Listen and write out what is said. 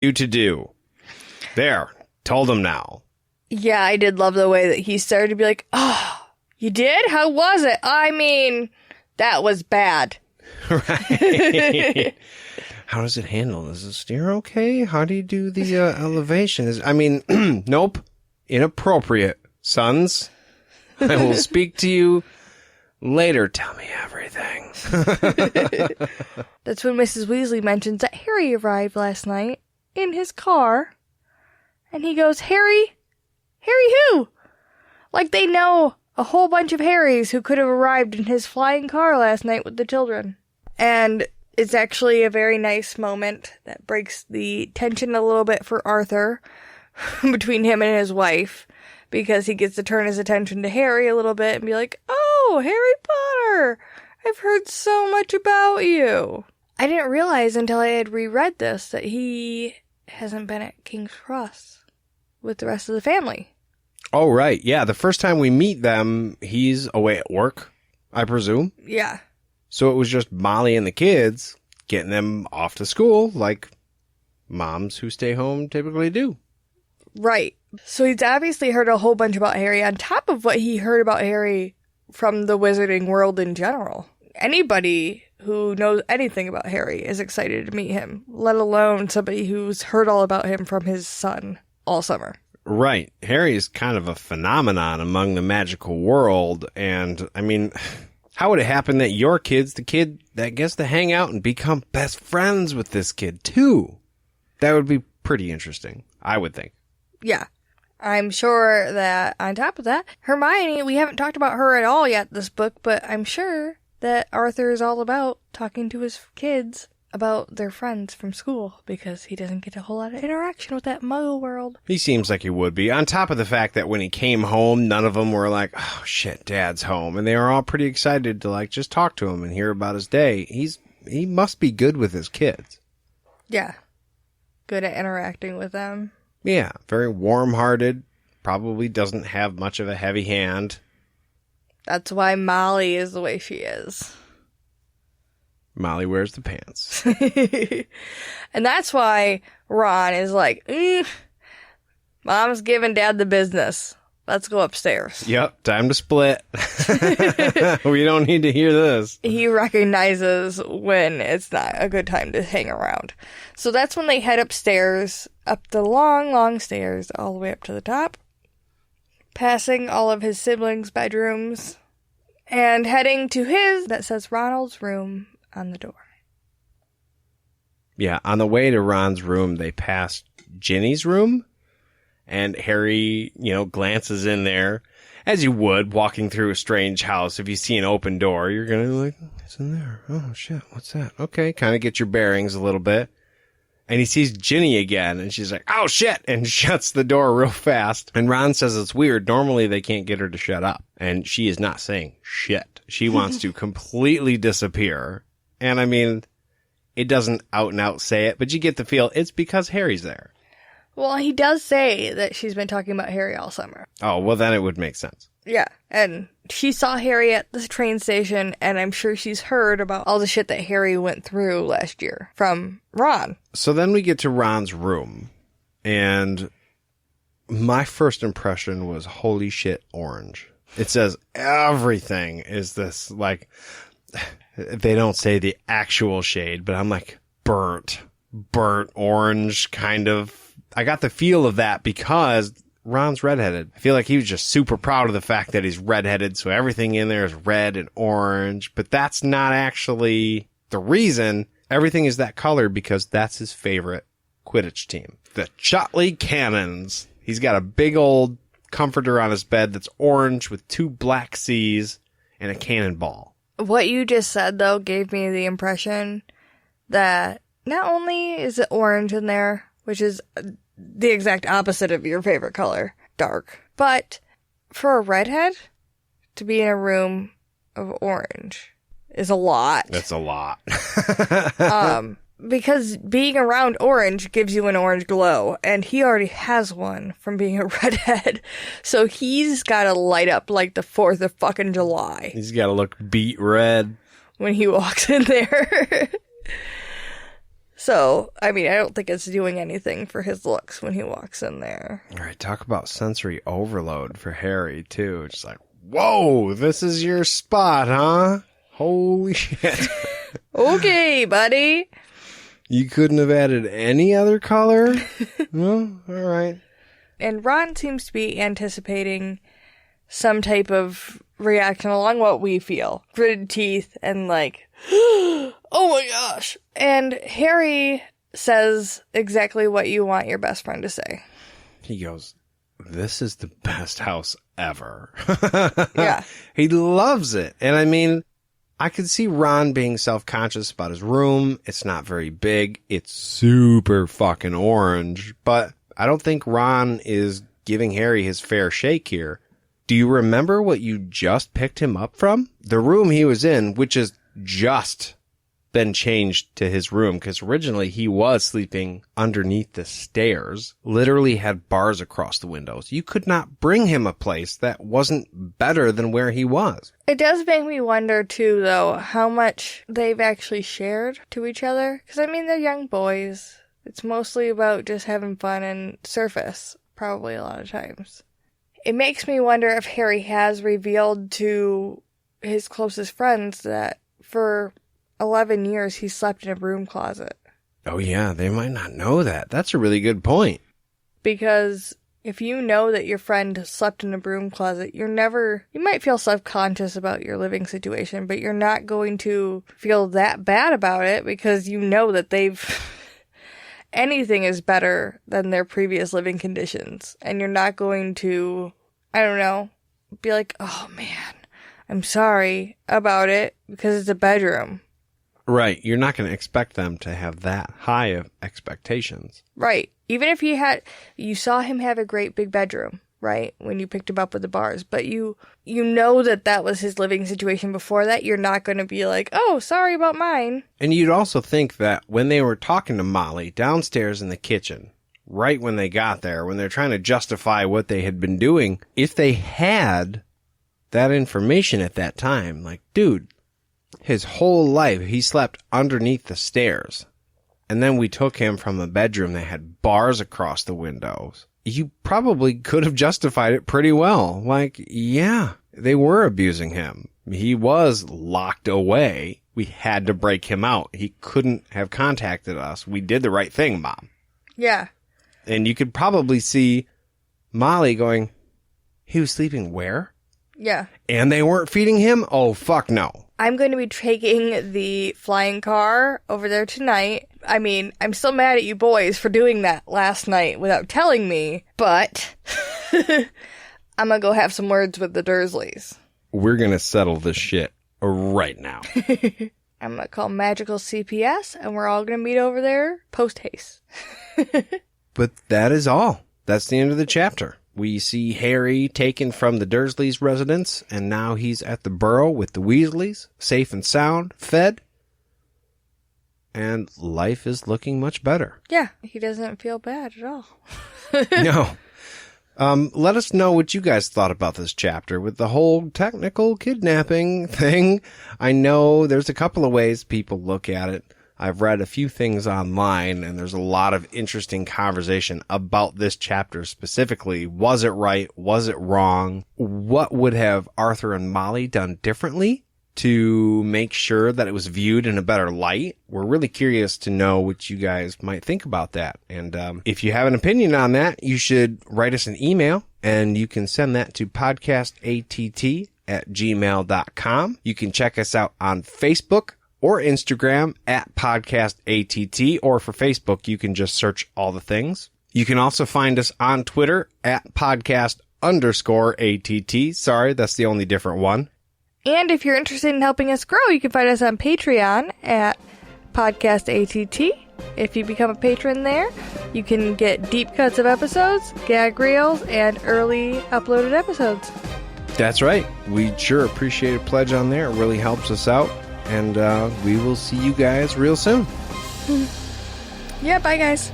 You to do. There. Told him now. Yeah, I did love the way that he started to be like, oh, you did? How was it? I mean, that was bad. Right. How does it handle? Does it steer okay? How do you do the elevation? Nope. Inappropriate, sons. I will speak to you later. Tell me everything. That's when Mrs. Weasley mentions that Harry arrived last night in his car. And he goes, Harry? Harry who? Like they know a whole bunch of Harrys who could have arrived in his flying car last night with the children. And it's actually a very nice moment that breaks the tension a little bit for Arthur between him and his wife, because he gets to turn his attention to Harry a little bit and be like, oh, Harry Potter, I've heard so much about you. I didn't realize until I had reread this that he hasn't been at King's Cross with the rest of the family. Oh, right. Yeah, the first time we meet them, he's away at work, I presume. Yeah. So it was just Molly and the kids getting them off to school like moms who stay home typically do. Right. So he's obviously heard a whole bunch about Harry on top of what he heard about Harry from the wizarding world in general. Anybody who knows anything about Harry is excited to meet him, let alone somebody who's heard all about him from his son all summer. Right. Harry is kind of a phenomenon among the magical world. And, I mean, how would it happen that your kid's the kid that gets to hang out and become best friends with this kid, too? That would be pretty interesting, I would think. Yeah. I'm sure that on top of that, Hermione, we haven't talked about her at all yet this book, but I'm sure that Arthur is all about talking to his kids about their friends from school, because he doesn't get a whole lot of interaction with that muggle world. He seems like he would be. On top of the fact that when he came home, none of them were like, oh shit, Dad's home. And they were all pretty excited to like just talk to him and hear about his day. He must be good with his kids. Yeah. Good at interacting with them. Yeah, very warm-hearted. Probably doesn't have much of a heavy hand. That's why Molly is the way she is. Molly wears the pants. And that's why Ron is like, Mom's giving Dad the business. Let's go upstairs. Yep, time to split. We don't need to hear this. He recognizes when it's not a good time to hang around. So that's when they head upstairs, up the long, long stairs, all the way up to the top, passing all of his siblings' bedrooms, and heading to his that says Ronald's room on the door. Yeah, on the way to Ron's room, they passed Ginny's room, and Harry, glances in there, as you would, walking through a strange house. If you see an open door, you're going to be like, it's in there. Oh, shit, what's that? Okay, kind of get your bearings a little bit. And he sees Ginny again, and she's like, oh, shit, and shuts the door real fast. And Ron says it's weird. Normally, they can't get her to shut up. And she is not saying shit. She wants to completely disappear. And, I mean, it doesn't out and out say it, but you get the feel it's because Harry's there. Well, he does say that she's been talking about Harry all summer. Oh, well, then it would make sense. Yeah, and she saw Harry at the train station, and I'm sure she's heard about all the shit that Harry went through last year from Ron. So then we get to Ron's room, and my first impression was, holy shit, orange. It says everything is this, like, they don't say the actual shade, but I'm like, burnt orange, kind of. I got the feel of that because Ron's redheaded. I feel like he was just super proud of the fact that he's redheaded, so everything in there is red and orange, but that's not actually the reason. Everything is that color because that's his favorite Quidditch team, the Chotley Cannons. He's got a big old comforter on his bed that's orange with 2 black C's and a cannonball. What you just said, though, gave me the impression that not only is it orange in there, which is the exact opposite of your favorite color, dark, but for a redhead to be in a room of orange is a lot. That's a lot. Because being around orange gives you an orange glow, and he already has one from being a redhead. So he's got to light up like the 4th of fucking July. He's got to look beet red when he walks in there. So, I mean, I don't think it's doing anything for his looks when he walks in there. All right, talk about sensory overload for Harry, too. Just like, whoa, this is your spot, huh? Holy shit. Okay, buddy. You couldn't have added any other color? No? All right. And Ron seems to be anticipating some type of reaction along what we feel. Gritted teeth and like, oh my gosh. And Harry says exactly what you want your best friend to say. He goes, this is the best house ever. Yeah. He loves it. And I mean, I could see Ron being self-conscious about his room. It's not very big. It's super fucking orange. But I don't think Ron is giving Harry his fair shake here. Do you remember what you just picked him up from? The room he was in, which has just been changed to his room, because originally he was sleeping underneath the stairs, literally had bars across the windows. You could not bring him a place that wasn't better than where he was. It does make me wonder, too, though, how much they've actually shared to each other. Because, I mean, they're young boys. It's mostly about just having fun and surface, probably a lot of times. It makes me wonder if Harry has revealed to his closest friends that for 11 years he slept in a broom closet. Oh, yeah, they might not know that. That's a really good point. Because if you know that your friend slept in a broom closet, you might feel self-conscious about your living situation, but you're not going to feel that bad about it because you know that anything is better than their previous living conditions. And you're not going to, I don't know, be like, oh man, I'm sorry about it because it's a bedroom. Right. You're not going to expect them to have that high of expectations. Right. Even if you saw him have a great big bedroom, right? When you picked him up with the bars, but you know that was his living situation before that. You're not going to be like, oh, sorry about mine. And you'd also think that when they were talking to Molly downstairs in the kitchen, right when they got there, when they're trying to justify what they had been doing, if they had that information at that time, like, dude, his whole life he slept underneath the stairs. And then we took him from a bedroom that had bars across the windows. You probably could have justified it pretty well. Like, yeah, they were abusing him. He was locked away. We had to break him out. He couldn't have contacted us. We did the right thing, Mom. Yeah. And you could probably see Molly going, he was sleeping where? Yeah. And they weren't feeding him? Oh, fuck no. I'm going to be taking the flying car over there tonight. I mean, I'm still mad at you boys for doing that last night without telling me, but I'm going to go have some words with the Dursleys. We're going to settle this shit right now. I'm going to call Magical CPS, and we're all going to meet over there post-haste. But that is all. That's the end of the chapter. We see Harry taken from the Dursleys' residence, and now he's at the Burrow with the Weasleys, safe and sound, fed, and life is looking much better. Yeah, he doesn't feel bad at all. No. Let us know what you guys thought about this chapter with the whole technical kidnapping thing. I know there's a couple of ways people look at it. I've read a few things online, and there's a lot of interesting conversation about this chapter specifically. Was it right? Was it wrong? What would have Arthur and Molly done differently to make sure that it was viewed in a better light? We're really curious to know what you guys might think about that. And if you have an opinion on that, you should write us an email, and you can send that to podcastatt@gmail.com. You can check us out on Facebook or Instagram @podcastatt, or for Facebook, you can just search all the things. You can also find us on Twitter @podcast_ATT. Sorry, that's the only different one. And if you're interested in helping us grow, you can find us on Patreon @podcastatt. If you become a patron there, you can get deep cuts of episodes, gag reels, and early uploaded episodes. That's right. We sure appreciate a pledge on there. It really helps us out. And we will see you guys real soon. Yeah, bye guys.